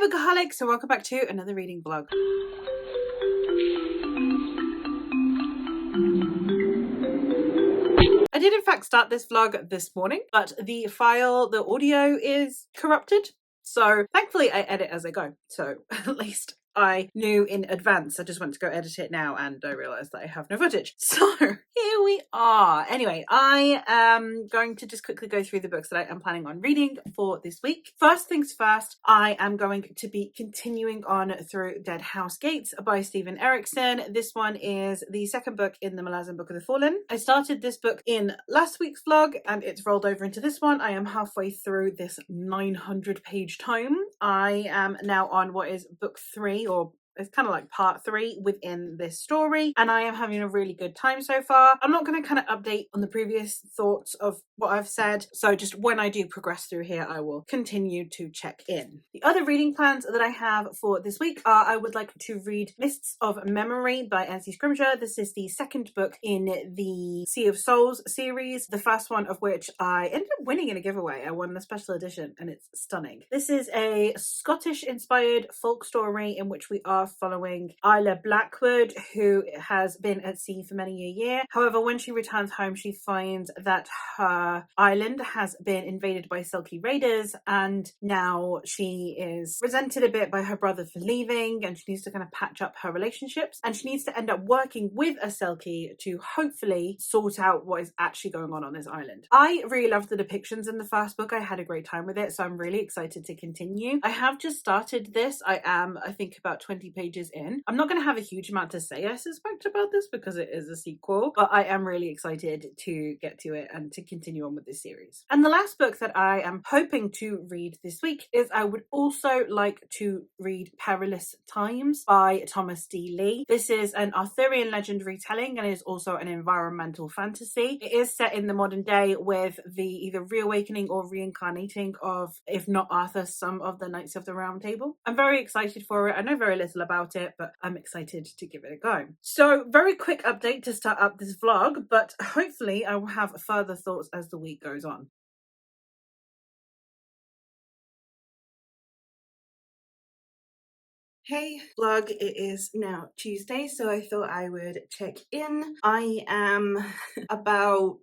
bookaholics, so welcome back to another reading vlog. I did in fact start this vlog this morning, but the audio is corrupted. So thankfully I edit as I go. So at least I knew in advance. I just went to go edit it now and I realized that I have no footage. So here we are. Anyway, I am going to just quickly go through the books that I am planning on reading for this week. First things first, I am going to be continuing on through Dead House Gates by Stephen Erickson. This one is the second book in the Malazan Book of the Fallen. I started this book in last week's vlog and it's rolled over into this one. I am halfway through this 900-page tome. I am now on what is book 3, or it's kind of like part 3 within this story, and I am having a really good time so far. I'm not going to kind of update on the previous thoughts of what I've said, so just when I do progress through here I will continue to check in. The other reading plans that I have for this week are I would like to read Mists of Memory by N.C. Scrimshaw. This is the second book in the Sea of Souls series, the first one of which I ended up winning in a giveaway. I won the special edition and it's stunning. This is a Scottish inspired folk story in which we are following Isla Blackwood, who has been at sea for many a year. However, when she returns home, she finds that her island has been invaded by Selkie raiders, and now she is resented a bit by her brother for leaving, and she needs to kind of patch up her relationships, and she needs to end up working with a Selkie to hopefully sort out what is actually going on this island. I really loved the depictions in the first book. I had a great time with it, so I'm really excited to continue. I have just started this. I think about 20 pages in. I'm not going to have a huge amount to say, I suspect, about this because it is a sequel, but I am really excited to get to it and to continue on with this series. And the last book that I am hoping to read this week is I would also like to read Perilous Times by Thomas D. Lee. This is an Arthurian legend retelling and is also an environmental fantasy. It is set in the modern day with the either reawakening or reincarnating of, if not Arthur, some of the Knights of the Round Table. I'm very excited for it. I know very little about it, but I'm excited to give it a go. So very quick update to start up this vlog, but hopefully I will have further thoughts as the week goes on. Hey vlog, it is now Tuesday, so I thought I would check in. I am about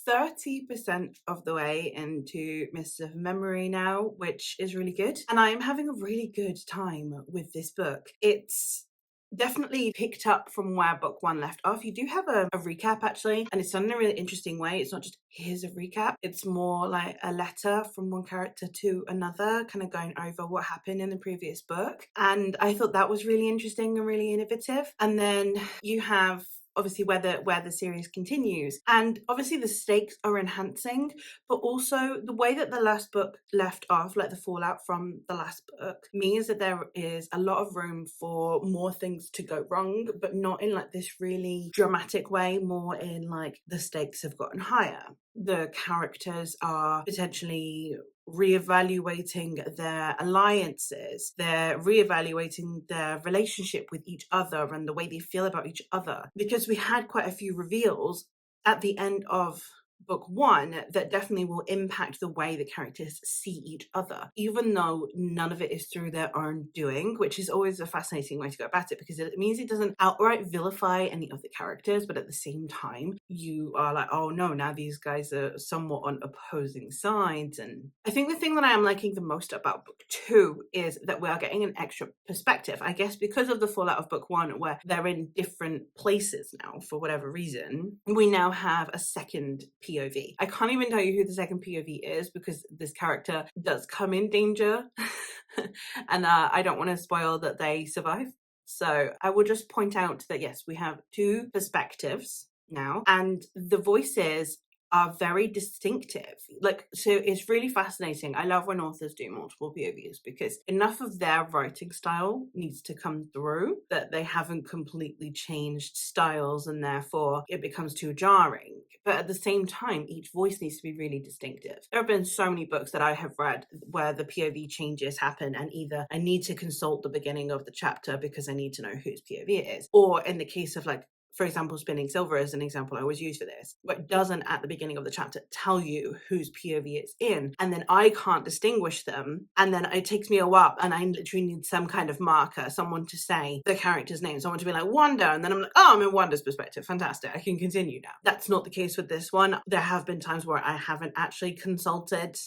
30% of the way into Mists of Memory now, which is really good. And I am having a really good time with this book. It's definitely picked up from where book 1 left off. You do have a recap actually, and it's done in a really interesting way. It's not just here's a recap, it's more like a letter from one character to another, kind of going over what happened in the previous book. And I thought that was really interesting and really innovative. And then you have obviously where the series continues, and obviously the stakes are enhancing, but also the way that the last book left off, like the fallout from the last book, means that there is a lot of room for more things to go wrong, but not in like this really dramatic way, more in like the stakes have gotten higher. The characters are potentially reevaluating their alliances, they're reevaluating their relationship with each other and the way they feel about each other, because we had quite a few reveals at the end of book 1 that definitely will impact the way the characters see each other, even though none of it is through their own doing, which is always a fascinating way to go about it, because it means it doesn't outright vilify any of the characters, but at the same time you are like, oh no, now these guys are somewhat on opposing sides. And I think the thing that I am liking the most about book 2 is that we are getting an extra perspective, I guess because of the fallout of book 1 where they're in different places now for whatever reason. We now have a second POV. I can't even tell you who the second POV is because this character does come in danger and I don't want to spoil that they survive. So I will just point out that yes, we have 2 perspectives now, and the voices are very distinctive. Like, so it's really fascinating. I love when authors do multiple POVs because enough of their writing style needs to come through that they haven't completely changed styles and therefore it becomes too jarring. But at the same time, each voice needs to be really distinctive. There have been so many books that I have read where the POV changes happen and either I need to consult the beginning of the chapter because I need to know whose POV it is, or in the case of like for example, Spinning Silver is an example I always use for this, where it doesn't at the beginning of the chapter tell you whose POV it's in, and then I can't distinguish them, and then it takes me a while, and I literally need some kind of marker, someone to say the character's name, someone to be like, Wanda, and then I'm like, oh, I'm in Wanda's perspective, fantastic, I can continue now. That's not the case with this one. There have been times where I haven't actually consulted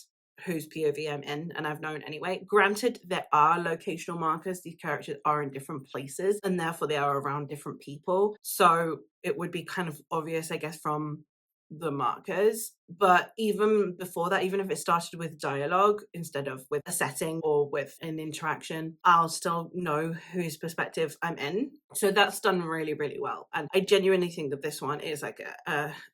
whose POV I'm in, and I've known anyway. Granted, there are locational markers. These characters are in different places, and therefore they are around different people. So it would be kind of obvious, I guess, from the markers. But even before that, even if it started with dialogue instead of with a setting or with an interaction, I'll still know whose perspective I'm in. So that's done really, really well. And I genuinely think that this one is like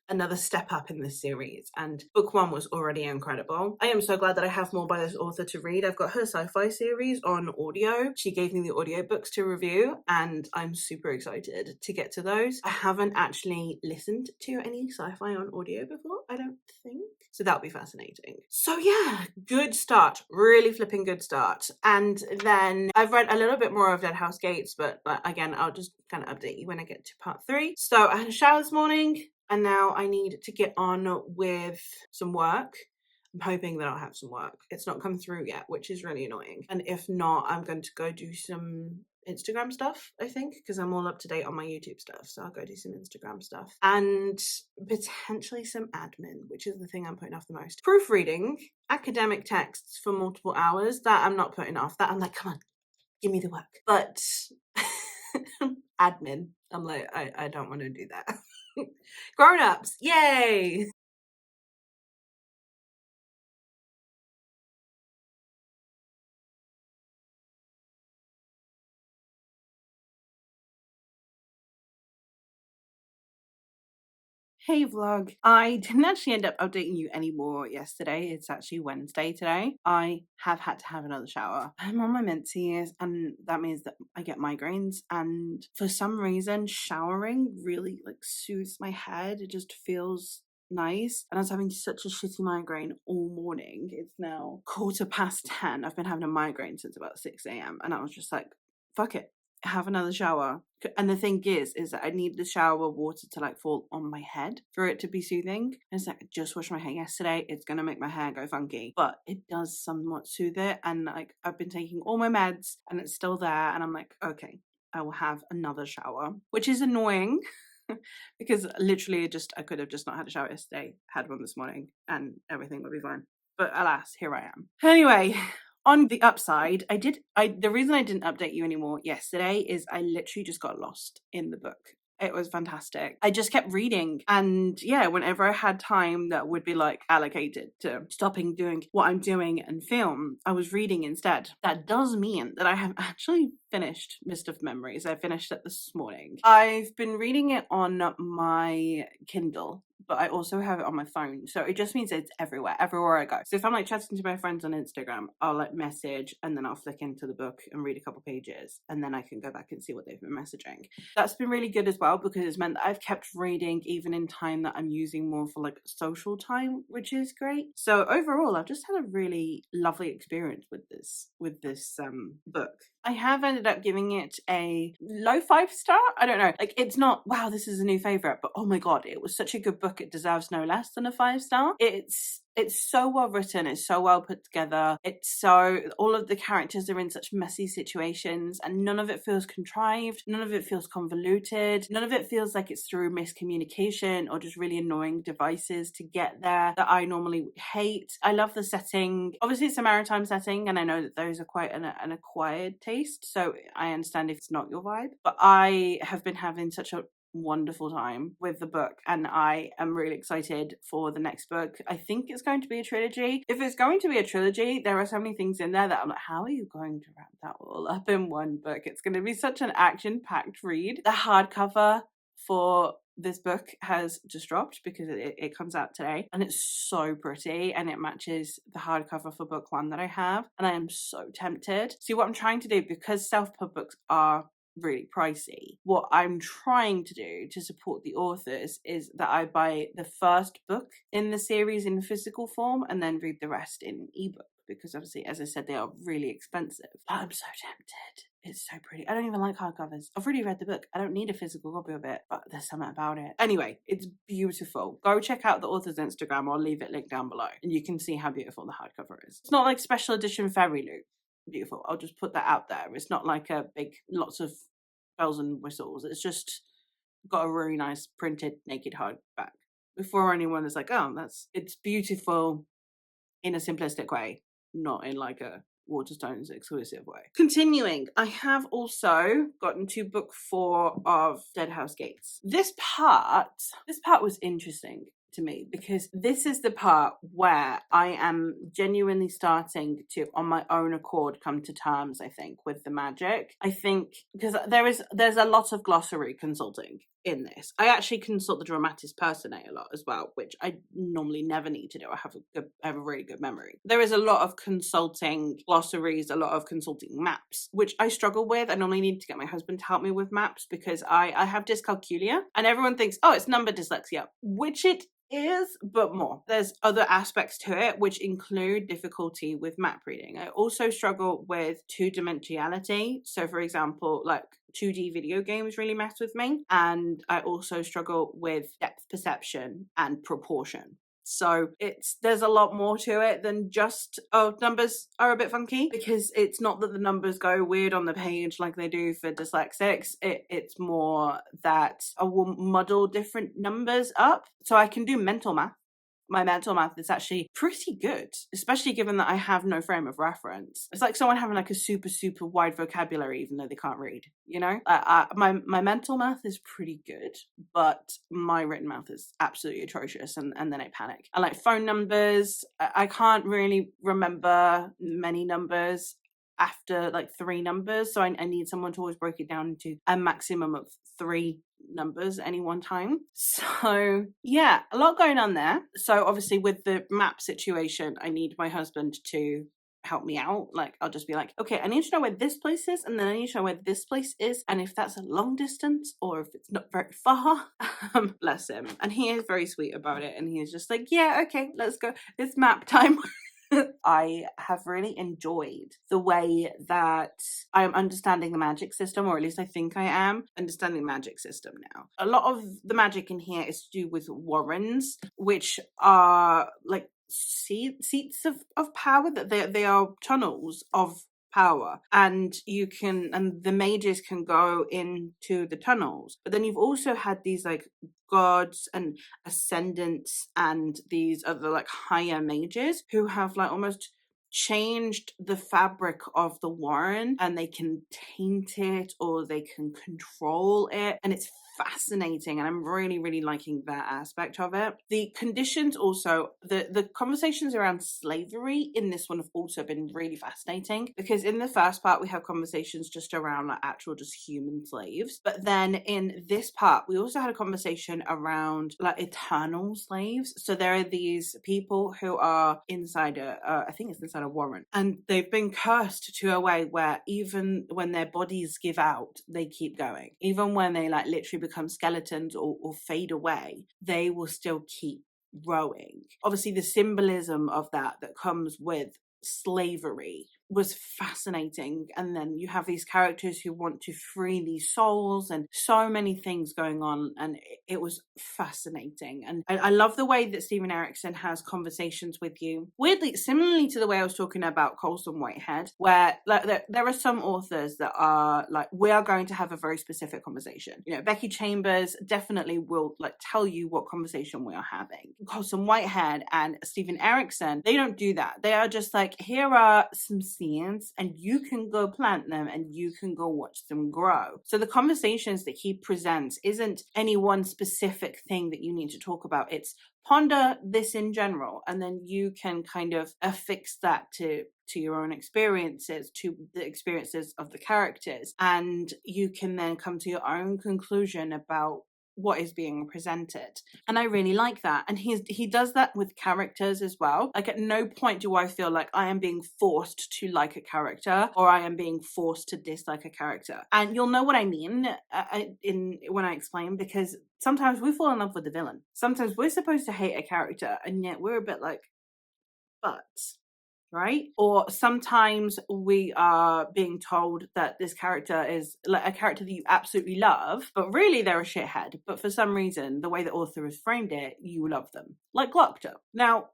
another step up in this series. And book one was already incredible. I am so glad that I have more by this author to read. I've got her sci-fi series on audio. She gave me the audiobooks to review, and I'm super excited to get to those. I haven't actually listened to any sci-fi on audio before, I don't think. So that'll be fascinating. So yeah, good start. Really flipping good start. And then I've read a little bit more of Dead House Gates, but again, I'll just kind of update you when I get to part 3. So I had a shower this morning, and now I need to get on with some work. I'm hoping that I'll have some work. It's not come through yet, which is really annoying. And if not, I'm going to go do some Instagram stuff, I think, because I'm all up to date on my YouTube stuff. So I'll go do some Instagram stuff and potentially some admin, which is the thing I'm putting off the most. Proofreading academic texts for multiple hours, that I'm not putting off. That I'm like, come on, give me the work. But admin, I'm like, I don't want to do that. Grown-ups, yay! Hey vlog. I didn't actually end up updating you anymore yesterday. It's actually Wednesday today. I have had to have another shower. I'm on my menses, and that means that I get migraines, and for some reason showering really like soothes my head. It just feels nice. And I was having such a shitty migraine all morning. It's now 10:15. I've been having a migraine since about 6 a.m. and I was just like, fuck it, have another shower. And the thing is that I need the shower water to like fall on my head for it to be soothing. And it's like, I just washed my hair yesterday, it's gonna make my hair go funky, but it does somewhat soothe it. And like, I've been taking all my meds and it's still there, and I'm like, okay, I will have another shower, which is annoying because literally I could have just not had a shower yesterday, had one this morning, and everything would be fine. But alas, here I am. Anyway, on the upside, the reason I didn't update you anymore yesterday is I literally just got lost in the book. It was fantastic. I just kept reading, and yeah, whenever I had time that would be like allocated to stopping doing what I'm doing and film, I was reading instead. That does mean that I have actually finished Mist of Memories. I finished it this morning. I've been reading it on my Kindle, but I also have it on my phone. So it just means it's everywhere I go. So if I'm like chatting to my friends on Instagram, I'll like message, and then I'll flick into the book and read a couple pages, and then I can go back and see what they've been messaging. That's been really good as well, because it's meant that I've kept reading even in time that I'm using more for like social time, which is great. So overall, I've just had a really lovely experience with this book. I have ended up giving it a low 5-star. I don't know. Like, it's not, wow, this is a new favorite, but oh my God, it was such a good book. It deserves no less than a 5-star. It's so well written. It's so well put together. All of the characters are in such messy situations, and none of it feels contrived. None of it feels convoluted. None of it feels like it's through miscommunication or just really annoying devices to get there that I normally hate. I love the setting. Obviously, it's a maritime setting, and I know that those are quite an acquired taste, so I understand if it's not your vibe. But I have been having such a wonderful time with the book, and I am really excited for the next book. I think it's going to be a trilogy. If it's going to be a trilogy, there are so many things in there that I'm like, how are you going to wrap that all up in one book? It's going to be such an action-packed read. The hardcover for this book has just dropped because it comes out today, and it's so pretty, and it matches the hardcover for book 1 that I have, and I am so tempted. See, what I'm trying to do, because self-pub books are really pricey, what I'm trying to do to support the authors is that I buy the first book in the series in physical form and then read the rest in ebook. because obviously, as I said, they are really expensive. But I'm so tempted. It's so pretty. I don't even like hardcovers. I've already read the book. I don't need a physical copy of it, but there's something about it. Anyway, it's beautiful. Go check out the author's Instagram. I'll leave it linked down below, and you can see how beautiful the hardcover is. It's not like special edition fairy loot. Beautiful. I'll just put that out there. It's not like a big, lots of bells and whistles. It's just got a really nice printed naked hardback. Before anyone is like, oh, it's beautiful in a simplistic way, not in like a Waterstones exclusive way. Continuing, I have also gotten to book 4 of Dead House Gates. This part was interesting to me because this is the part where I am genuinely starting to, on my own accord, come to terms, I think, with the magic. I think because there's a lot of glossary consulting in this. I actually consult the Dramatis Personae a lot as well, which I normally never need to do. I have a really good memory. There is a lot of consulting glossaries, a lot of consulting maps, which I struggle with. I normally need to get my husband to help me with maps because I have dyscalculia, and everyone thinks, oh, it's number dyslexia, which it is, but more. There's other aspects to it which include difficulty with map reading. I also struggle with two-dimensionality. So for example, like 2D video games really mess with me, and I also struggle with depth perception and proportion. So there's a lot more to it than just, oh, numbers are a bit funky, because it's not that the numbers go weird on the page like they do for dyslexics. It's more that I will muddle different numbers up. So I can do mental math. My mental math is actually pretty good, especially given that I have no frame of reference. It's like someone having like a super, super wide vocabulary, even though they can't read, you know? My mental math is pretty good, but my written math is absolutely atrocious, and then I panic. I like phone numbers. I can't really remember many numbers after like 3 numbers, so I need someone to always break it down into a maximum of 3 numbers at any one time. So yeah, a lot going on there. So obviously with the map situation, I need my husband to help me out. Like, I'll just be like, okay, I need to know where this place is, and then I need to know where this place is, and if that's a long distance or if it's not very far. Bless him. And he is very sweet about it, and he is just like, yeah, okay, let's go, it's map time. I have really enjoyed the way that I am understanding the magic system, or at least I think I am understanding the magic system now. A lot of the magic in here is to do with warrens, which are like seats of power, that they are tunnels of power, and the mages can go into the tunnels. But then you've also had these like gods and ascendants and these other like higher mages who have like almost changed the fabric of the warren, and they can taint it or they can control it, and it's fascinating, and I'm really, really liking that aspect of it. The conditions also, the conversations around slavery in this one have also been really fascinating, because in the first part we have conversations just around like actual just human slaves, but then in this part we also had a conversation around like eternal slaves. So there are these people who are inside I think it's inside a warren, and they've been cursed to a way where even when their bodies give out, they keep going. Even when they like literally become skeletons or fade away, they will still keep rowing. Obviously the symbolism of that comes with slavery was fascinating, and then you have these characters who want to free these souls, and so many things going on, and it was fascinating. And I love the way that Stephen Erickson has conversations with you, weirdly similarly to the way I was talking about Colson Whitehead, where like there are some authors that are like, we are going to have a very specific conversation. You know, Becky Chambers definitely will like tell you what conversation we are having. Colson Whitehead and Stephen Erickson, they don't do that. They are just like, here are some seeds, and you can go plant them and you can go watch them grow. So the conversations that he presents isn't any one specific thing that you need to talk about. It's ponder this in general, and then you can kind of affix that to your own experiences, to the experiences of the characters, and you can then come to your own conclusion about what is being presented. And I really like that. And he does that with characters as well. Like, at no point do I feel like I am being forced to like a character, or I am being forced to dislike a character. And you'll know what I mean when I explain, because sometimes we fall in love with the villain. Sometimes we're supposed to hate a character, and yet we're a bit like, but right? Or sometimes we are being told that this character is like a character that you absolutely love, but really they're a shithead. But for some reason, the way the author has framed it, you love them. Like Glockter. Now,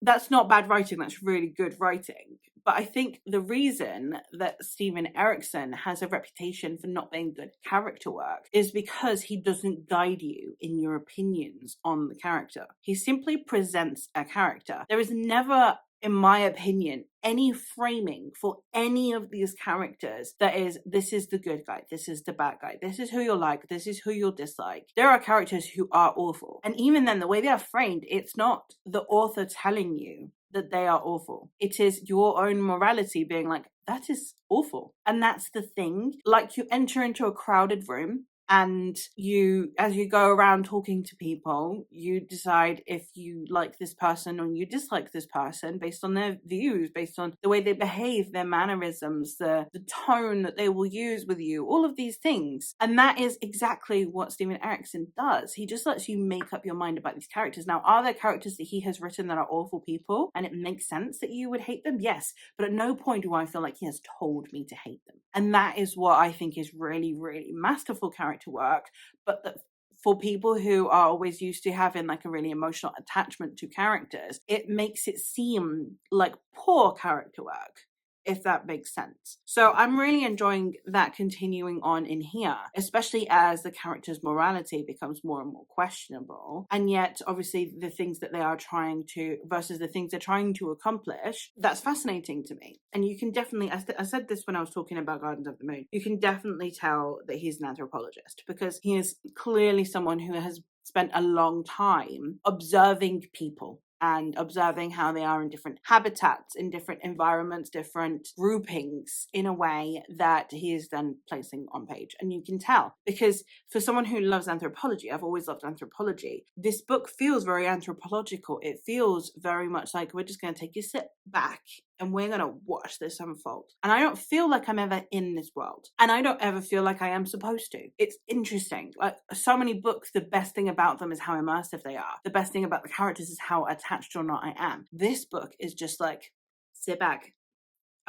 that's not bad writing, that's really good writing. But I think the reason that Steven Erikson has a reputation for not being good character work is because he doesn't guide you in your opinions on the character. He simply presents a character. There is never, in my opinion, any framing for any of these characters that is, this is the good guy, this is the bad guy, this is who you'll like, this is who you'll dislike. There are characters who are awful. And even then, the way they are framed, it's not the author telling you that they are awful. It is your own morality being like, that is awful. And that's the thing. Like, you enter into a crowded room, and you, as you go around talking to people, you decide if you like this person or you dislike this person based on their views, based on the way they behave, their mannerisms, the tone that they will use with you, all of these things. And that is exactly what Steven Erikson does. He just lets you make up your mind about these characters. Now, are there characters that he has written that are awful people and it makes sense that you would hate them? Yes. But at no point do I feel like he has told me to hate them. And that is what I think is really, really masterful character work. But that for people who are always used to having like a really emotional attachment to characters, it makes it seem like poor character work, if that makes sense. So I'm really enjoying that continuing on in here, especially as the character's morality becomes more and more questionable. And yet, obviously, the things that they are trying to, versus the things they're trying to accomplish, that's fascinating to me. And you can definitely, I said this when I was talking about Gardens of the Moon, you can definitely tell that he's an anthropologist, because he is clearly someone who has spent a long time observing people and observing how they are in different habitats, in different environments, different groupings, in a way that he is then placing on page. And you can tell, because for someone who loves anthropology, I've always loved anthropology, this book feels very anthropological. It feels very much like we're just going to take a step back and we're going to watch this unfold. And I don't feel like I'm ever in this world. And I don't ever feel like I am supposed to. It's interesting. Like, so many books, the best thing about them is how immersive they are. The best thing about the characters is how attached or not I am. This book is just like, sit back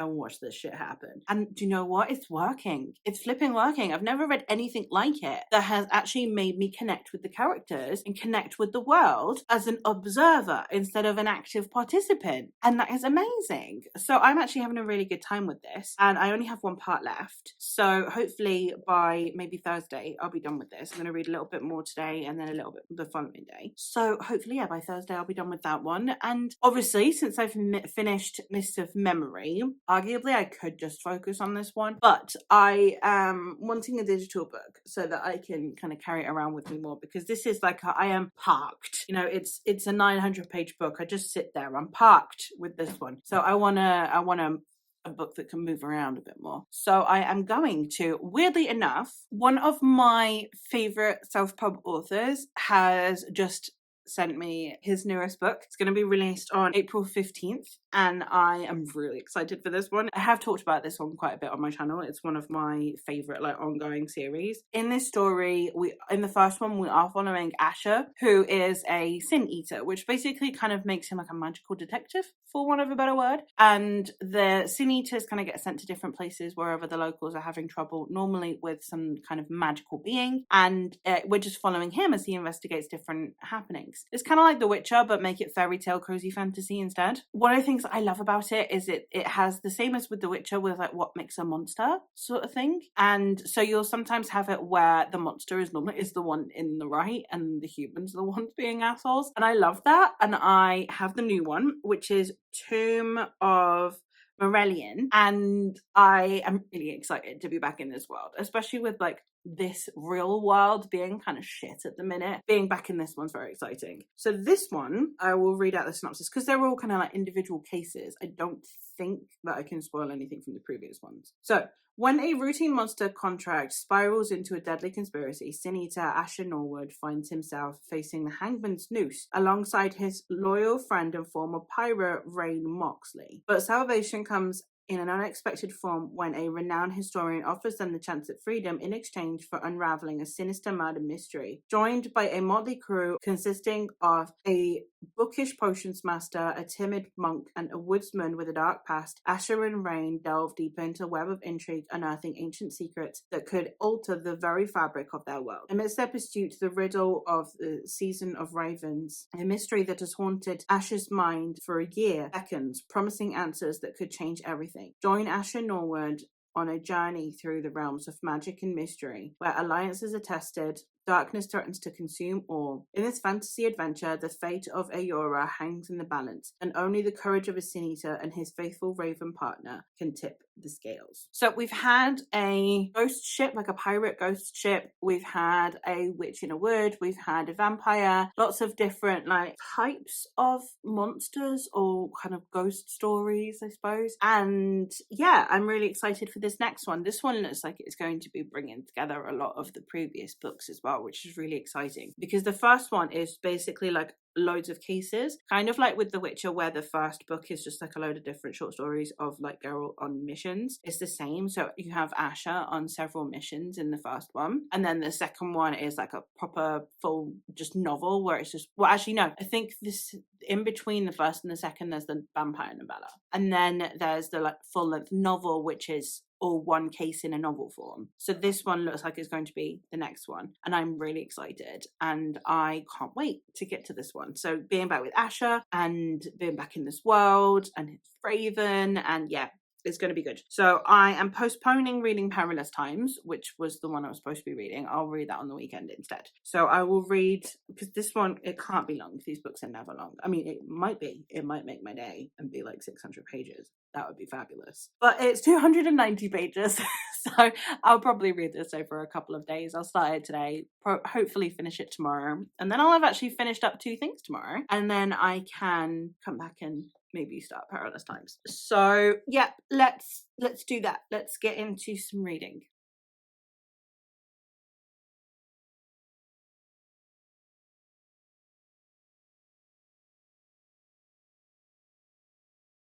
and watch this shit happen. And do you know what? It's working. It's flipping working. I've never read anything like it that has actually made me connect with the characters and connect with the world as an observer instead of an active participant. And that is amazing. So I'm actually having a really good time with this. And I only have one part left. So hopefully by maybe Thursday, I'll be done with this. I'm going to read a little bit more today and then a little bit the following day. So hopefully, yeah, by Thursday, I'll be done with that one. And obviously, since I've finished Mist of Memory, arguably, I could just focus on this one, but I am wanting a digital book so that I can kind of carry it around with me more, because this is like I am parked. You know, it's a 900-page book. I just sit there. I'm parked with this one. So I want a book that can move around a bit more. So I am going to, weirdly enough, one of my favorite self-pub authors has just sent me his newest book. It's going to be released on April 15th, and I am really excited for this one. I have talked about this one quite a bit on my channel. It's one of my favorite like ongoing series. In this story, in the first one, we are following Asher, who is a sin eater, which basically kind of makes him like a magical detective, for want of a better word. And the sin eaters kind of get sent to different places wherever the locals are having trouble, normally with some kind of magical being. And we're just following him as he investigates different happenings. It's kind of like The Witcher, but make it fairy tale cozy fantasy instead. One of the things I love about it is it has the same as with The Witcher, with like what makes a monster sort of thing. And so you'll sometimes have it where the monster is the one in the right and the humans are the ones being assholes. And I love that. And I have the new one, which is Tomb of Morellian, and I am really excited to be back in this world, especially with like this real world being kind of shit at the minute. Being back in this one's very exciting. So this one, I will read out the synopsis because they're all kind of like individual cases. I don't think that I can spoil anything from the previous ones. So, when a routine monster contract spirals into a deadly conspiracy, Sin Eater Asher Norwood finds himself facing the hangman's noose alongside his loyal friend and former pirate Rain Moxley. But salvation comes in an unexpected form when a renowned historian offers them the chance at freedom in exchange for unraveling a sinister murder mystery. Joined by a motley crew consisting of a bookish potions master, a timid monk, and a woodsman with a dark past, Asher and Rain delve deeper into a web of intrigue, unearthing ancient secrets that could alter the very fabric of their world. Amidst their pursuit, the riddle of the season of ravens, a mystery that has haunted Asher's mind for a year, beckons, promising answers that could change everything. Join Asher Norwood on a journey through the realms of magic and mystery, where alliances are tested, darkness threatens to consume all. In this fantasy adventure, the fate of Aurora hangs in the balance, and only the courage of a Sin Eater and his faithful raven partner can tip the scales. So we've had a ghost ship, like a pirate ghost ship. We've had a witch in a wood. We've had a vampire. Lots of different like types of monsters or kind of ghost stories, I suppose. And yeah, I'm really excited for this next one. This one looks like it's going to be bringing together a lot of the previous books as well, which is really exciting, because the first one is basically like loads of cases, kind of like with The Witcher, where the first book is just like a load of different short stories of like Geralt on missions. It's the same. So you have Asher on several missions in the first one, and then the second one is like a proper full just novel where it's just, well, actually no, I think this in between the first and the second there's the vampire novella, and then there's the like full length novel, which is all one case in a novel form. So this one looks like it's going to be the next one, and I'm really excited, and I can't wait to get to this one. So being back with Asher and being back in this world and it's Raven, and yeah, it's going to be good. So I am postponing reading Perilous Times, which was the one I was supposed to be reading. I'll read that on the weekend instead. So I will read, because this one, it can't be long. These books are never long. I mean, it might be. It might make my day and be like 600 pages. That would be fabulous. But it's 290 pages. So I'll probably read this over a couple of days. I'll start it today, hopefully finish it tomorrow. And then I'll have actually finished up 2 things tomorrow. And then I can come back and maybe start Perilous Times. So yeah, let's do that. Let's get into some reading.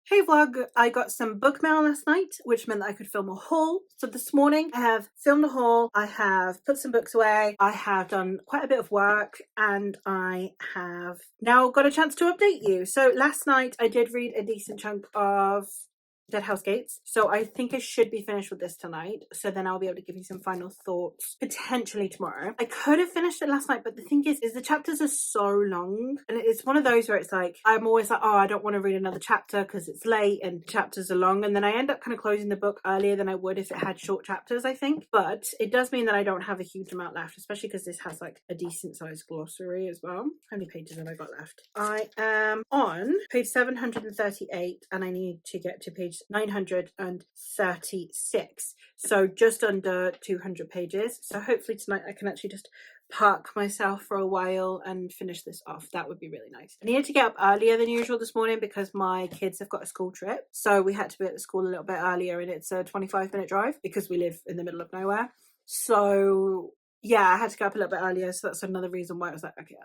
Hey vlog, I got some book mail last night, which meant that I could film a haul. So this morning I have filmed a haul, I have put some books away, I have done quite a bit of work, and I have now got a chance to update you. So last night I did read a decent chunk of Dead House Gates, so I think I should be finished with this tonight, so then I'll be able to give you some final thoughts potentially tomorrow. I could have finished it last night, but the thing is the chapters are so long, and it's one of those where it's like I'm always like, oh, I don't want to read another chapter because it's late and chapters are long, and then I end up kind of closing the book earlier than I would if it had short chapters, I think. But it does mean that I don't have a huge amount left, especially because this has like a decent sized glossary as well. How many pages have I got left? I am on page 738 and I need to get to page 936, so just under 200 pages. So hopefully tonight I can actually just park myself for a while and finish this off. That would be really nice. I needed to get up earlier than usual this morning because my kids have got a school trip, so we had to be at the school a little bit earlier, and it's a 25-minute drive because we live in the middle of nowhere. So yeah, I had to get up a little bit earlier, so that's another reason why I was like, okay,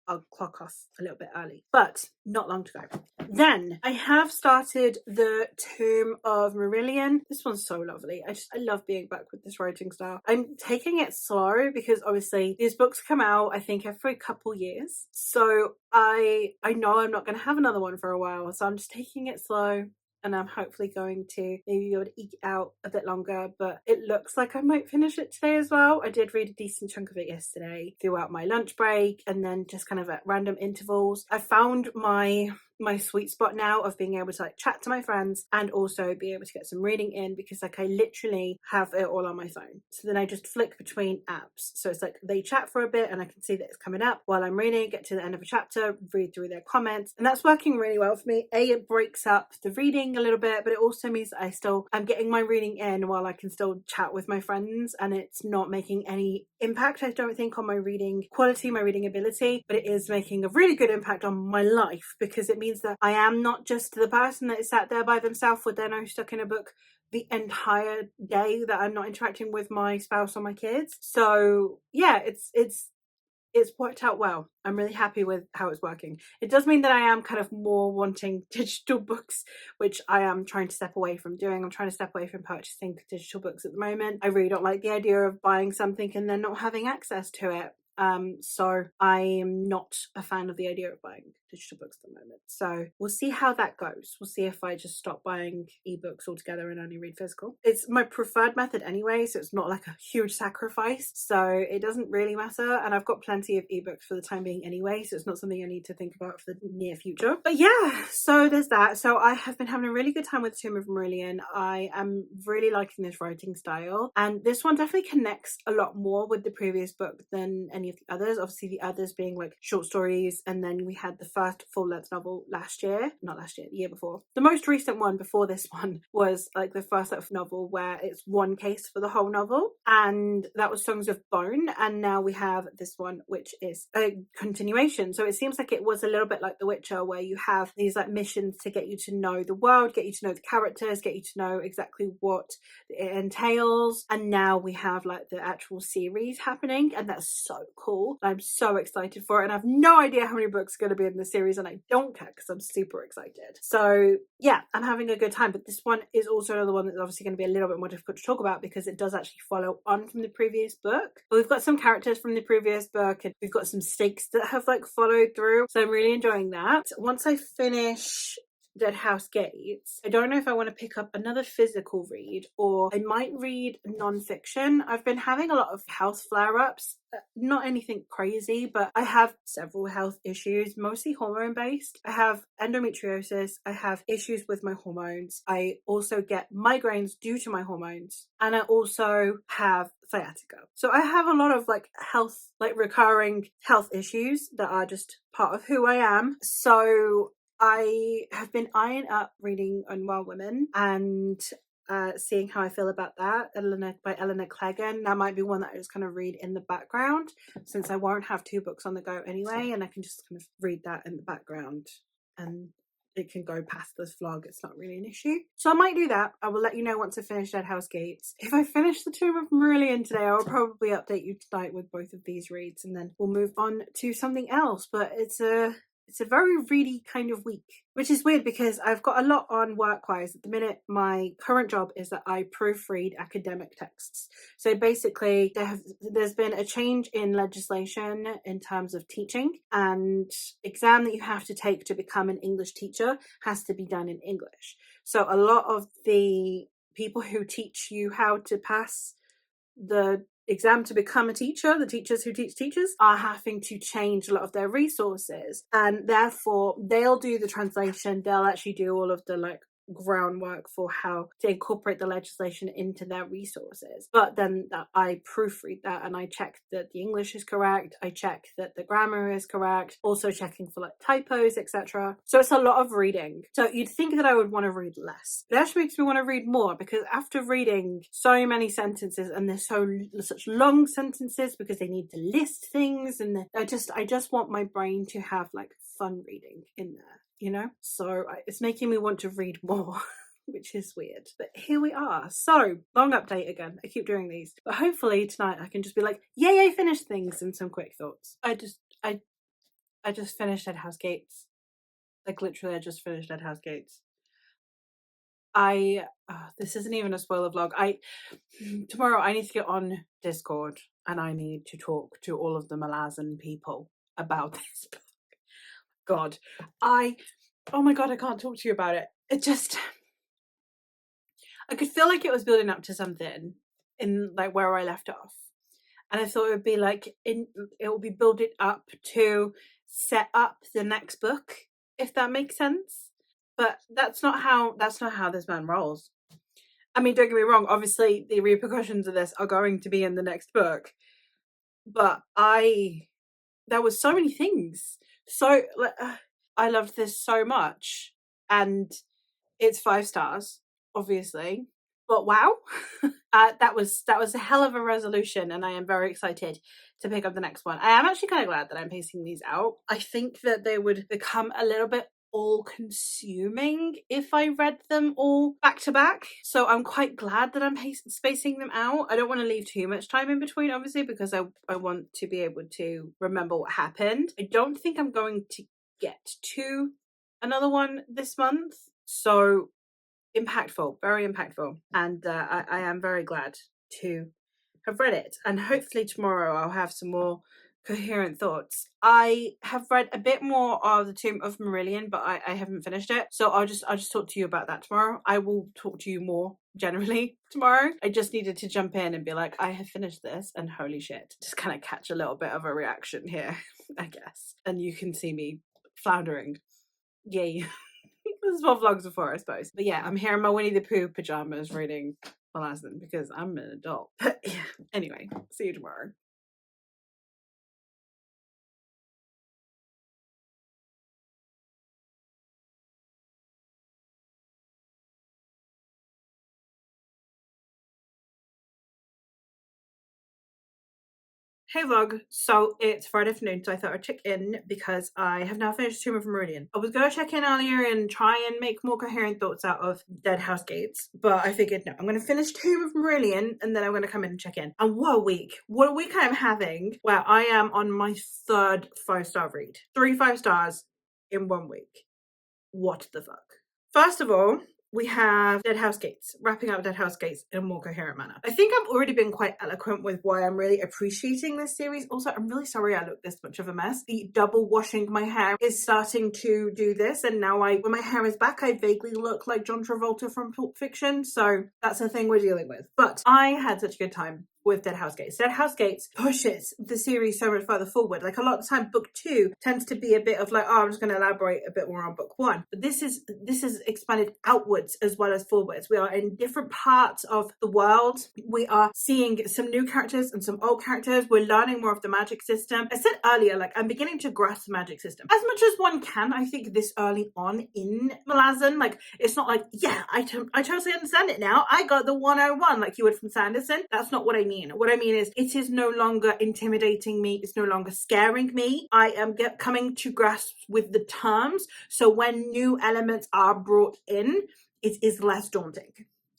I'll clock off a little bit early, but not long to go. Then I have started the Tomb of Marillion. This one's so lovely. I love being back with this writing style. I'm taking it slow because obviously these books come out I think every couple years, so I know I'm not going to have another one for a while, so I'm just taking it slow. And I'm hopefully going to maybe be able to eke out a bit longer, but it looks like I might finish it today as well. I did read a decent chunk of it yesterday throughout my lunch break, and then just kind of at random intervals. I found my sweet spot now of being able to like chat to my friends and also be able to get some reading in, because like I literally have it all on my phone. So then I just flick between apps. So it's like they chat for a bit and I can see that it's coming up while I'm reading, get to the end of a chapter, read through their comments, and that's working really well for me. It breaks up the reading a little bit, but it also means that I'm getting my reading in while I can still chat with my friends, and it's not making any impact, I don't think, on my reading quality, my reading ability, but it is making a really good impact on my life, because it means that I am not just the person that is sat there by themselves with their nose stuck in a book the entire day, that I'm not interacting with my spouse or my kids. So yeah, it's worked out well. I'm really happy with how it's working. It does mean that I am kind of more wanting digital books, which I am trying to step away from doing. I'm trying to step away from purchasing digital books at the moment. I really don't like the idea of buying something and then not having access to it. So I am not a fan of the idea of buying digital books at the moment. So we'll see how that goes. We'll see if I just stop buying ebooks altogether and only read physical. It's my preferred method anyway, so it's not like a huge sacrifice. So it doesn't really matter. And I've got plenty of ebooks for the time being anyway, so it's not something I need to think about for the near future. But yeah, so there's that. So I have been having a really good time with Tomb of Marillion. I am really liking this writing style, and this one definitely connects a lot more with the previous book than any of the others. Obviously the others being like short stories, and then we had the first full-length novel the year before. The most recent one before this one was like the first novel where it's one case for the whole novel, and that was Songs of Bone. And now we have this one which is a continuation. So it seems like it was a little bit like The Witcher, where you have these like missions to get you to know the world, get you to know the characters, get you to know exactly what it entails. And now we have like the actual series happening, and that's so cool. I'm so excited for it, and I have no idea how many books are going to be in the series, and I don't care because I'm super excited. So yeah, I'm having a good time. But this one is also another one that's obviously going to be a little bit more difficult to talk about because it does actually follow on from the previous book. But we've got some characters from the previous book, and we've got some stakes that have like followed through, so I'm really enjoying that. Once I finish Dead House Gates, I don't know if I want to pick up another physical read, or I might read non-fiction. I've been having a lot of health flare-ups, not anything crazy, but I have several health issues, mostly hormone based. I have endometriosis, I have issues with my hormones, I also get migraines due to my hormones, and I also have sciatica. So I have a lot of like health, like recurring health issues that are just part of who I am. So I have been eyeing up reading Unwell Women and seeing how I feel about that. By Eleanor Cleggan. That might be one that I just kind of read in the background, since I won't have two books on the go anyway, and I can just kind of read that in the background and it can go past this vlog. It's not really an issue. So I might do that. I will let you know once I finish Dead House Gates. If I finish the Tomb of Marillion today, I will probably update you tonight with both of these reads, and then we'll move on to something else. But it's a very ready kind of week, which is weird because I've got a lot on work-wise. At the minute, my current job is that I proofread academic texts. So basically, there's been a change in legislation in terms of teaching, and exam that you have to take to become an English teacher has to be done in English. So a lot of the people who teach you how to pass the exam to become a teacher, the teachers who teach teachers, are having to change a lot of their resources, and therefore they'll do the translation, they'll actually do all of the like groundwork for how to incorporate the legislation into their resources. But then I proofread that, and I check that the English is correct, I check that the grammar is correct, also checking for like typos, etc. So it's a lot of reading. So you'd think that I would want to read less. It actually makes me want to read more, because after reading so many sentences, and there's such long sentences because they need to list things, and I just want my brain to have like fun reading in there, you know? So it's making me want to read more, which is weird. But here we are. So, long update again. I keep doing these. But hopefully tonight I can just be like, yay, I finished things, and some quick thoughts. I just finished Dead House Gates. Like literally I just finished Dead House Gates. This isn't even a spoiler vlog. Tomorrow I need to get on Discord, and I need to talk to all of the Malazan people about this book. God, oh my God, I can't talk to you about it. I could feel like it was building up to something in like where I left off. And I thought it would be like, it will be building up to set up the next book, if that makes sense. But that's not how this man rolls. I mean, don't get me wrong, obviously the repercussions of this are going to be in the next book. But there was so many things. So I loved this so much, and it's 5 stars, obviously. But wow, that was a hell of a resolution, and I am very excited to pick up the next one. I am actually kind of glad that I'm pacing these out. I think that they would become a little bit all-consuming if I read them all back to back. So I'm quite glad that I'm spacing them out. I don't want to leave too much time in between, obviously, because I want to be able to remember what happened. I don't think I'm going to get to another one this month. So impactful, very impactful. And I am very glad to have read it. And hopefully tomorrow I'll have some more coherent thoughts. I have read a bit more of the Tomb of Marillion, but I haven't finished it. So I'll just talk to you about that tomorrow. I will talk to you more generally tomorrow. I just needed to jump in and be like, I have finished this, and holy shit. Just kind of catch a little bit of a reaction here, I guess. And you can see me floundering. Yay. This is what vlogs are for, I suppose. But yeah, I'm here in my Winnie the Pooh pajamas reading Malazan because I'm an adult. But yeah, anyway, see you tomorrow. Hey vlog, so it's Friday afternoon, so I thought I'd check in because I have now finished Tomb of Meridian. I was going to check in earlier and try and make more coherent thoughts out of Dead House Gates, but I figured no, I'm going to finish Tomb of Meridian and then I'm going to come in and check in. And what a week I'm having where I am on my third 5-star read. 3 5 stars in 1 week. What the fuck? First of all, we have Dead House Gates, wrapping up Dead House Gates in a more coherent manner. I think I've already been quite eloquent with why I'm really appreciating this series. Also, I'm really sorry I look this much of a mess. The double washing my hair is starting to do this, and now when my hair is back, I vaguely look like John Travolta from Pulp Fiction, so that's a thing we're dealing with. But I had such a good time with Dead House Gates. Dead House Gates pushes the series so much further forward. Like a lot of the time, book 2 tends to be a bit of like, oh, I'm just going to elaborate a bit more on book 1. But this is expanded outwards as well as forwards. We are in different parts of the world. We are seeing some new characters and some old characters. We're learning more of the magic system. I said earlier, like I'm beginning to grasp the magic system as much as one can. I think this early on in Malazan, like it's not like, yeah, I totally understand it now. I got the 101 like you would from Sanderson. That's not what I mean. What I mean is it is no longer intimidating me. It's no longer scaring me. I am coming to grasp with the terms. So when new elements are brought in, it is less daunting,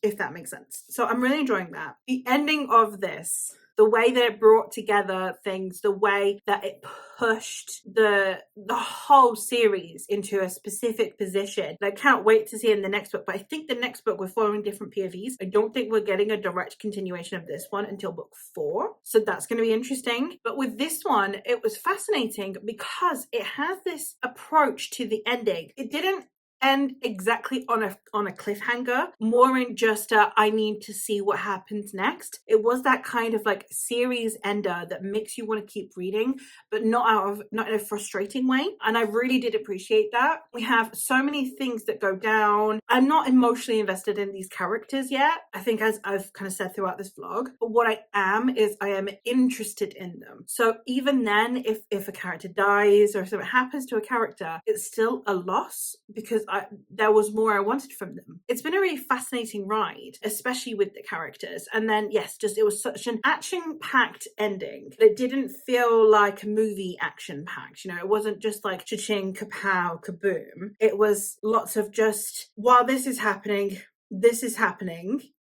if that makes sense. So I'm really enjoying that. The ending of this, the way that it brought together things, the way that it pushed the whole series into a specific position. I can't wait to see in the next book, but I think the next book we're following different POVs. I don't think we're getting a direct continuation of this one until book 4. So that's going to be interesting. But with this one, it was fascinating because it has this approach to the ending. It didn't end exactly on a cliffhanger, more in just I need to see what happens next. It was that kind of like series ender that makes you want to keep reading, but not in a frustrating way. And I really did appreciate that. We have so many things that go down. I'm not emotionally invested in these characters yet, I think, as I've kind of said throughout this vlog, but what I am interested in them. So even then, if a character dies or something happens to a character, it's still a loss because there was more I wanted from them. It's been a really fascinating ride, especially with the characters. And then, yes, just it was such an action-packed ending. It didn't feel like a movie action-packed. You know, it wasn't just like cha-ching, kapow, kaboom. It was lots of just, while this is happening,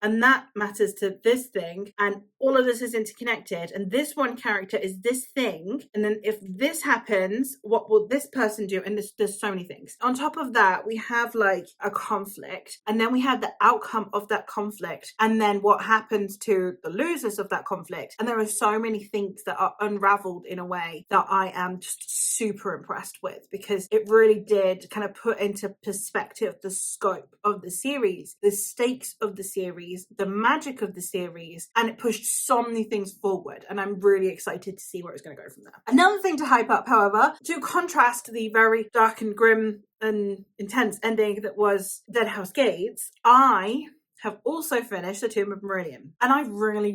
and that matters to this thing, and all of this is interconnected, and this one character is this thing, and then if this happens, what will this person do? And there's so many things. On top of that, we have like a conflict, and then we have the outcome of that conflict, and then what happens to the losers of that conflict. And there are so many things that are unraveled in a way that I am just super impressed with, because it really did kind of put into perspective the scope of the series, the stakes of the series, the magic of the series, and it pushed so many things forward, and I'm really excited to see where it's going to go from there. Another thing to hype up, however, to contrast the very dark and grim and intense ending that was Dead House Gates, I have also finished The Tomb of Meridian, and I really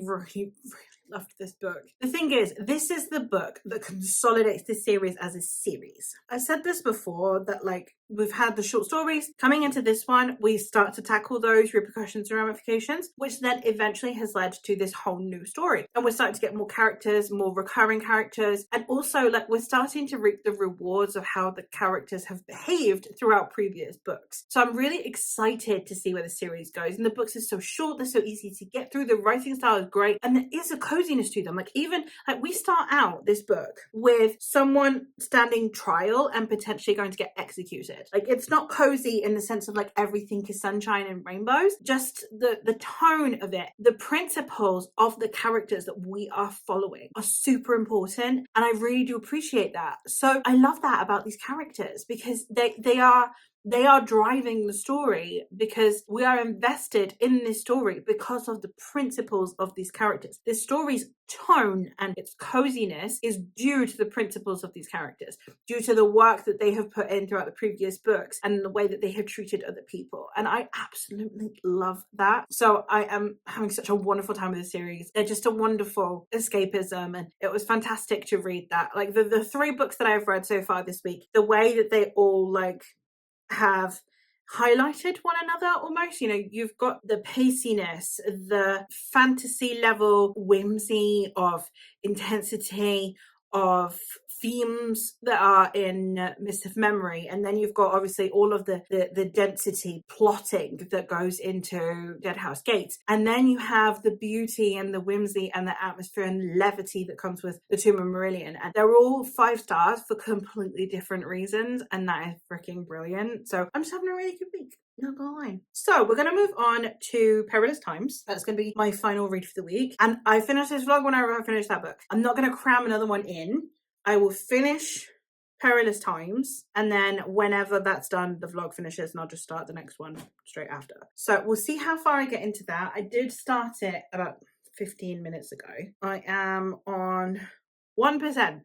loved this book. The thing is, this is the book that consolidates this series as a series. I've said this before, that like we've had the short stories. Coming into this one, we start to tackle those repercussions and ramifications, which then eventually has led to this whole new story. And we're starting to get more characters, more recurring characters, and also like we're starting to reap the rewards of how the characters have behaved throughout previous books. So I'm really excited to see where the series goes. And the books are so short, they're so easy to get through, the writing style is great, and there is a coziness to them. Like even like we start out this book with someone standing trial and potentially going to get executed. did. Like, it's not cozy in the sense of like everything is sunshine and rainbows, just the tone of it, the principles of the characters that we are following are super important, and I really do appreciate that. So I love that about these characters, because they are driving the story, because we are invested in this story because of the principles of these characters. This story's tone and its coziness is due to the principles of these characters, due to the work that they have put in throughout the previous books and the way that they have treated other people. And I absolutely love that. So I am having such a wonderful time with the series. They're just a wonderful escapism, and it was fantastic to read that. Like the 3 books that I've read so far this week, the way that they all like have highlighted one another almost. You know, you've got the paciness, the fantasy level whimsy of intensity, of themes that are in Mist of Memory, and then you've got obviously all of the density plotting that goes into Dead House Gates, and then you have the beauty and the whimsy and the atmosphere and levity that comes with the Tomb of Marillion, and they're all 5 stars for completely different reasons, and that is freaking brilliant. So I'm just having a really good week, not gonna lie. So we're gonna move on to Perilous Times. That's gonna be my final read for the week, and I finished this vlog whenever I finish that book. I'm not gonna cram another one in. I will finish Perilous Times, and then whenever that's done, the vlog finishes, and I'll just start the next one straight after. So we'll see how far I get into that. I did start it about 15 minutes ago. I am on 1%.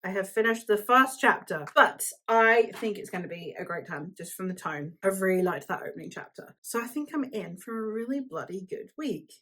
I have finished the first chapter, but I think it's going to be a great time just from the tone. I've really liked that opening chapter. So I think I'm in for a really bloody good week.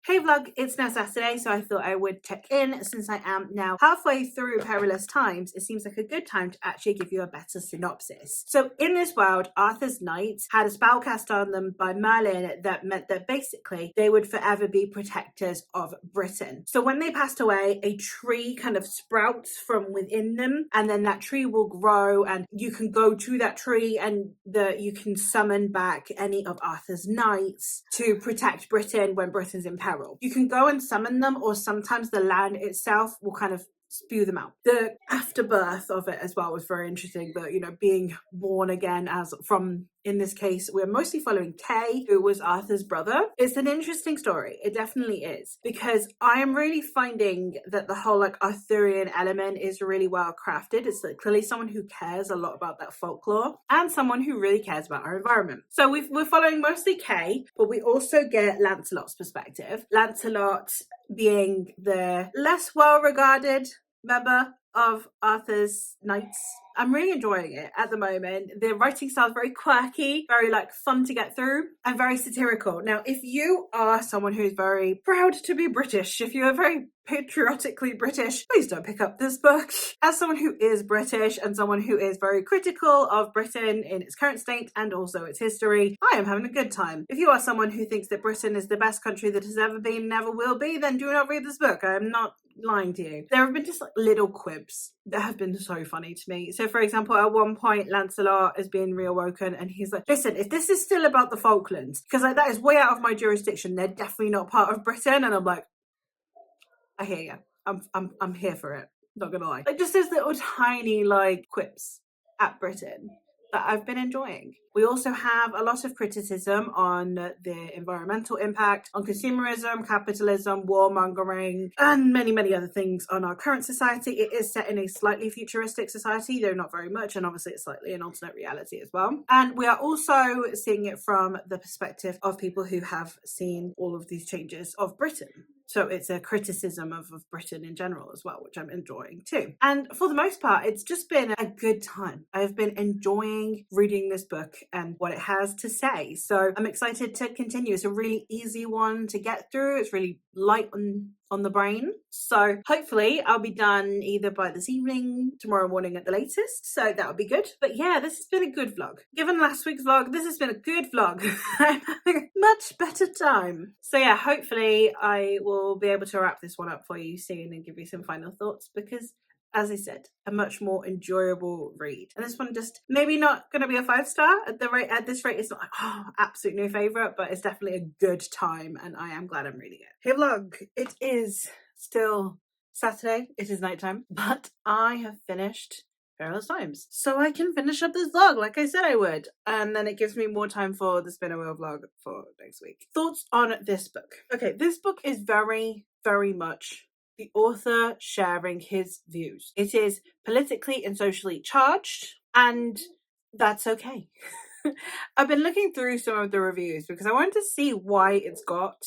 Hey vlog, it's now Saturday, so I thought I would check in. Since I am now halfway through Perilous Times, it seems like a good time to actually give you a better synopsis. So in this world, Arthur's knights had a spell cast on them by Merlin that meant that basically they would forever be protectors of Britain. So when they passed away, a tree kind of sprouts from within them, and then that tree will grow, and you can go to that tree and you can summon back any of Arthur's knights to protect Britain when Britain's in peril. You can go and summon them, or sometimes the land itself will kind of spew them out. The afterbirth of it as well was very interesting, but you know, being born again as from, in this case, we're mostly following Kay, who was Arthur's brother. It's an interesting story. It definitely is, because I am really finding that the whole like Arthurian element is really well crafted. It's like clearly someone who cares a lot about that folklore, and someone who really cares about our environment. So we're following mostly Kay, but we also get Lancelot's perspective. Lancelot being the less well-regarded member of Arthur's knights. I'm really enjoying it at the moment. The writing style is very quirky, very like fun to get through, and very satirical. Now, if you are someone who's very proud to be British, if you are very patriotically British, please don't pick up this book. As someone who is British and someone who is very critical of Britain in its current state and also its history, I am having a good time. If you are someone who thinks that Britain is the best country that has ever been and never will be, then do not read this book. I am not lying to you. There have been just like little quibs that have been so funny to me. So for example, at one point Lancelot is being reawoken and he's like, listen, if this is still about the Falklands, because like that is way out of my jurisdiction, they're definitely not part of Britain. And I'm like, I hear you. I'm here for it. Not gonna lie. Like just those little tiny like quips at Britain that I've been enjoying. We also have a lot of criticism on the environmental impact, on consumerism, capitalism, warmongering, and many, many other things on our current society. It is set in a slightly futuristic society, though not very much, and obviously it's slightly an alternate reality as well. And we are also seeing it from the perspective of people who have seen all of these changes of Britain. So it's a criticism of Britain in general as well, which I'm enjoying too. And for the most part, it's just been a good time. I've been enjoying reading this book and what it has to say. So I'm excited to continue. It's a really easy one to get through. It's really light on the brain. So hopefully I'll be done either by this evening, tomorrow morning at the latest. So that would be good. But yeah, this has been a good vlog. Given last week's vlog, this has been a good vlog. I'm having a much better time. So yeah, hopefully I will be able to wrap this one up for you soon and give you some final thoughts, because as I said, a much more enjoyable read. And this one just maybe not going to be a 5-star at the rate. At this rate, it's not like, oh, absolute no favorite, but it's definitely a good time, and I am glad I'm reading it. Hey vlog, it is still Saturday. It is nighttime, but I have finished Perilous Times, so I can finish up this vlog like I said I would, and then it gives me more time for the spinner wheel vlog for next week. Thoughts on this book? Okay, this book is very, very much the author sharing his views. It is politically and socially charged, and that's okay. I've been looking through some of the reviews because I wanted to see why it's got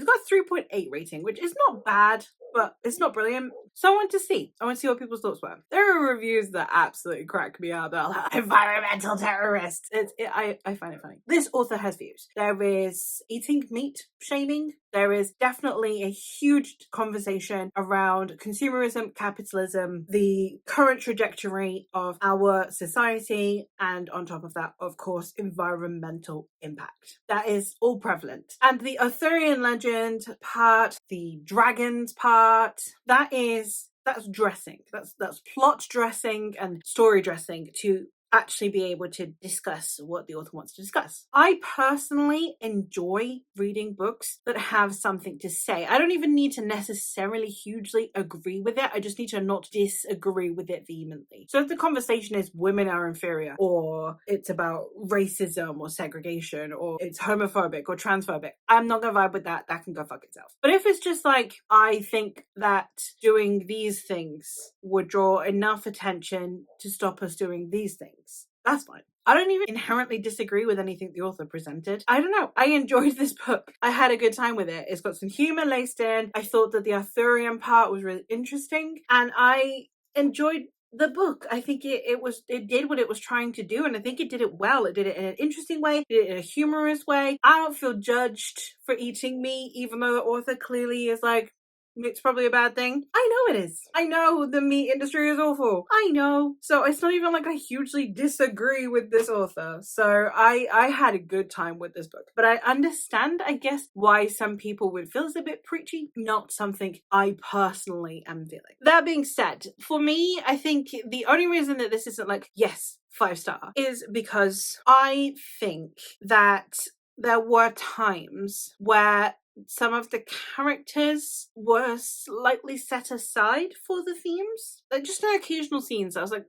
3.8 rating, which is not bad, but it's not brilliant. So I want to see what people's thoughts were. There are reviews that absolutely crack me up. They're like, environmental terrorists. I find it funny. This author has views. There is eating meat shaming. There is definitely a huge conversation around consumerism, capitalism, the current trajectory of our society, and on top of that, of course, environmental impact. That is all prevalent. And the Arthurian legend part, the dragons part, that's dressing. That's plot dressing and story dressing to actually be able to discuss what the author wants to discuss. I personally enjoy reading books that have something to say. I don't even need to necessarily hugely agree with it. I just need to not disagree with it vehemently. So if the conversation is women are inferior, or it's about racism or segregation, or it's homophobic or transphobic, I'm not gonna vibe with that. That can go fuck itself. But if it's just like, I think that doing these things would draw enough attention to stop us doing these things, that's fine. I don't even inherently disagree with anything the author presented. I don't know. I enjoyed this book. I had a good time with it. It's got some humor laced in. I thought that the Arthurian part was really interesting, and I enjoyed the book. I think it did what it was trying to do, and I think it did it well. It did it in an interesting way, did it in a humorous way. I don't feel judged for eating meat, even though the author clearly is like, it's probably a bad thing. I know it is. I know the meat industry is awful. I know. So it's not even like I hugely disagree with this author. So I had a good time with this book. But I understand, I guess, why some people would feel it's a bit preachy. Not something I personally am feeling. That being said, for me, I think the only reason that this isn't like, yes, 5-star, is because I think that there were times where some of the characters were slightly set aside for the themes. Like just in occasional scenes, I was like,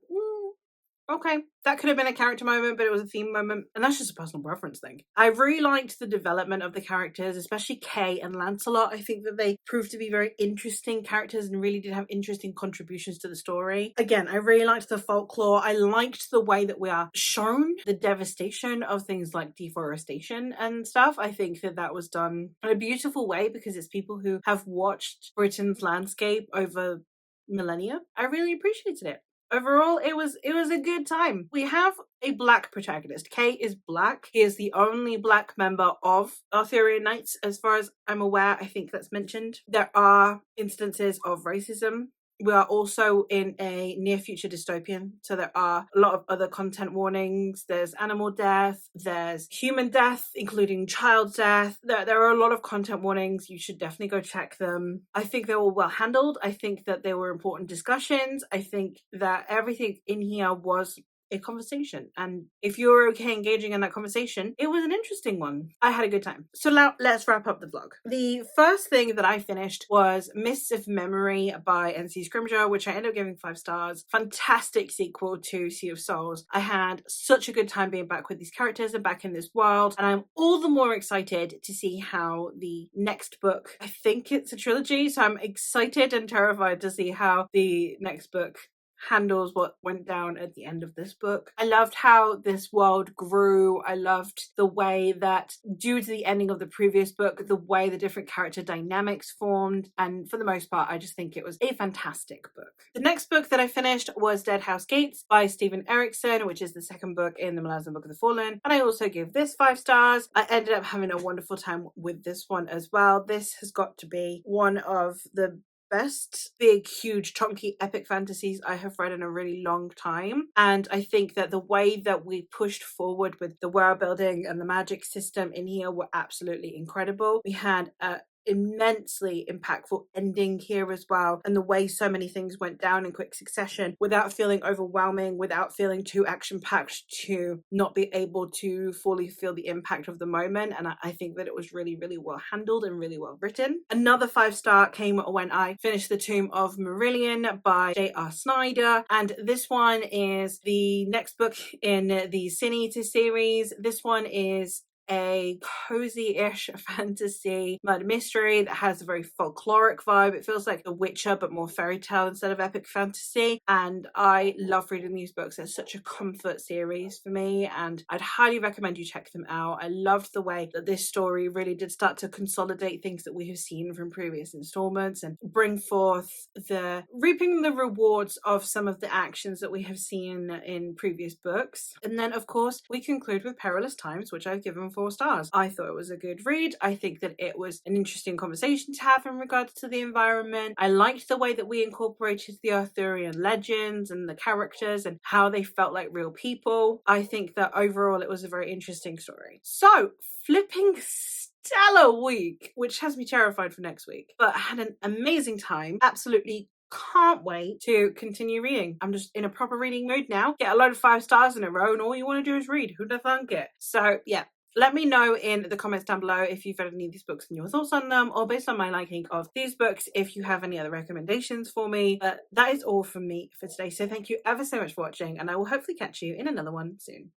okay, that could have been a character moment, but it was a theme moment. And that's just a personal preference thing. I really liked the development of the characters, especially Kay and Lancelot. I think that they proved to be very interesting characters and really did have interesting contributions to the story. Again, I really liked the folklore. I liked the way that we are shown the devastation of things like deforestation and stuff. I think that that was done in a beautiful way because it's people who have watched Britain's landscape over millennia. I really appreciated it. Overall, it was a good time. We have a black protagonist. Kay is black. He is the only black member of Arthurian Knights, as far as I'm aware. I think that's mentioned. There are instances of racism. We are also in a near future dystopian, so there are a lot of other content warnings. There's animal death, there's human death, including child death. There are a lot of content warnings. You should definitely go check them. I think they were well handled. I think that they were important discussions. I think that everything in here was a conversation, and if you're okay engaging in that conversation, it was an interesting one. I had a good time. So now let's wrap up the vlog. The first thing that I finished was Mists of Memory by N.C. Scrimgeour, which I ended up giving 5 stars. Fantastic sequel to Sea of Souls. I had such a good time being back with these characters and back in this world, and I'm all the more excited to see how the next book, I think it's a trilogy, so I'm excited and terrified to see how the next book handles what went down at the end of this book. I loved how this world grew. I loved the way that, due to the ending of the previous book, the way the different character dynamics formed, and for the most part, I just think it was a fantastic book. The next book that I finished was Dead House Gates by Stephen Erickson, which is the second book in the Malazan Book of the Fallen, and I also gave this 5 stars. I ended up having a wonderful time with this one as well. This has got to be one of the best big, huge, chunky, epic fantasies I have read in a really long time. And I think that the way that we pushed forward with the world building and the magic system in here were absolutely incredible. We had a immensely impactful ending here as well, and the way so many things went down in quick succession without feeling overwhelming, without feeling too action packed to not be able to fully feel the impact of the moment. And I think that it was really, really well handled and really well written. Another 5-star came when I finished The Tomb of Marillion by J.R. Snyder, and this one is the next book in the Sin Eater series. This one is a cozy-ish fantasy murder mystery that has a very folkloric vibe. It feels like The Witcher, but more fairy tale instead of epic fantasy. And I love reading these books. They're such a comfort series for me, and I'd highly recommend you check them out. I loved the way that this story really did start to consolidate things that we have seen from previous installments and bring forth reaping the rewards of some of the actions that we have seen in previous books. And then, of course, we conclude with Perilous Times, which I've given 4 stars. I thought it was a good read. I think that it was an interesting conversation to have in regards to the environment. I liked the way that we incorporated the Arthurian legends and the characters and how they felt like real people. I think that overall it was a very interesting story. So, flipping stellar week, which has me terrified for next week, but I had an amazing time. Absolutely can't wait to continue reading. I'm just in a proper reading mood now. Get a load of 5 stars in a row and all you want to do is read. Who'd have thunk it? So yeah, let me know in the comments down below if you've read any of these books and your thoughts on them, or based on my liking of these books, if you have any other recommendations for me. But that is all from me for today. So thank you ever so much for watching, and I will hopefully catch you in another one soon.